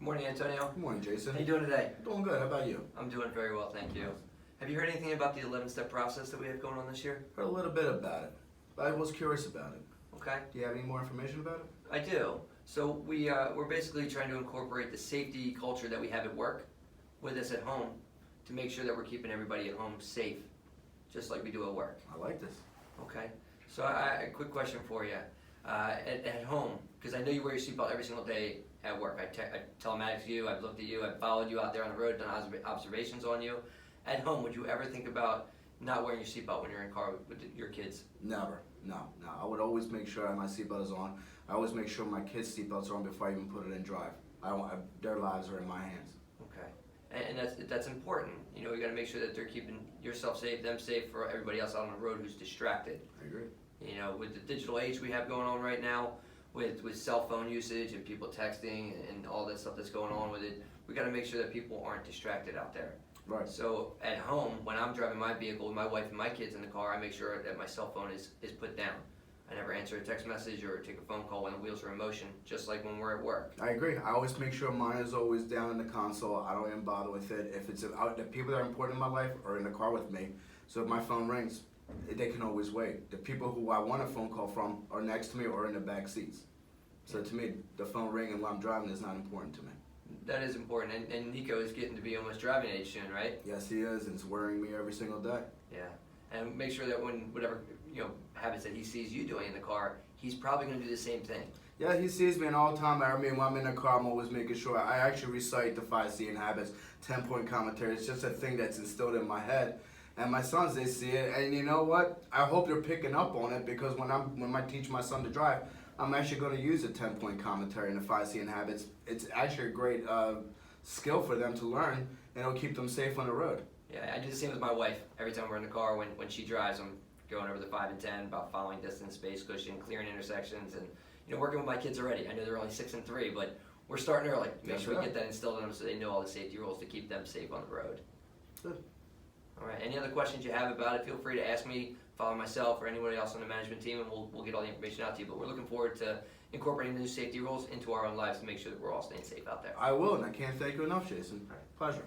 Morning, Antonio. Good morning, Jason. How you doing today? Doing good. How about you? I'm doing very well, thank you. Have you heard anything about the 11-step process that we have going on this year? Heard a little bit about it, but I was curious about it. Okay. Do you have any more information about it? I do. So we're basically trying to incorporate the safety culture that we have at work with us at home to make sure that we're keeping everybody at home safe, just like we do at work. I like this. Okay. So a quick question for you. At home, because I know you wear your seatbelt every single day at work. I telematics you, I've looked at you, I've followed you out there on the road, done observations on you. At home, would you ever think about not wearing your seatbelt when you're in a car with your kids? Never. No. I would always make sure my seatbelt is on. I always make sure my kids' seatbelts are on before I even put it in drive. Their lives are in my hands. Okay. And that's important. You know, you got to make sure that they're keeping yourself safe, them safe, for everybody else out on the road who's distracted. I agree. You know, with the digital age we have going on right now, with cell phone usage and people texting and all that stuff that's going on with it, we got to make sure that people aren't distracted out there. Right. So at home, when I'm driving my vehicle with my wife and my kids in the car, I make sure that my cell phone is put down. I never answer a text message or take a phone call when the wheels are in motion, just like when we're at work. I agree. I always make sure mine is always down in the console. I don't even bother with it. If it's the people that are important in my life are in the car with me, so if my phone rings, they can always wait. The people who I want a phone call from are next to me or in the back seats. So to me, the phone ringing while I'm driving is not important to me. That is important, and Nico is getting to be almost driving age soon, right? Yes, he is, and it's worrying me every single day. Yeah, and make sure that when whatever habits that he sees you doing in the car, he's probably going to do the same thing. Yeah, he sees me all the time. I mean, when I'm in the car, I'm always making sure I actually recite the 5 seeing habits, 10-point commentary. It's just a thing that's instilled in my head. And my sons, they see it, and you know what? I hope they're picking up on it, because when I teach my son to drive, I'm actually going to use a 10-point commentary and the 5 seeing habits. It's actually a great skill for them to learn, and it'll keep them safe on the road. Yeah, I do the same with my wife. Every time we're in the car, when she drives, I'm going over the 5 and 10 about following distance, space cushion, clearing intersections, and working with my kids already. I know they're only 6 and 3, but we're starting early. Make sure we get that instilled in them so they know all the safety rules to keep them safe on the road. Good. All right. Any other questions you have about it? Feel free to ask me, follow myself, or anybody else on the management team, and we'll get all the information out to you. But we're looking forward to incorporating the new safety rules into our own lives to make sure that we're all staying safe out there. I will, and I can't thank you enough, Jason. Pleasure.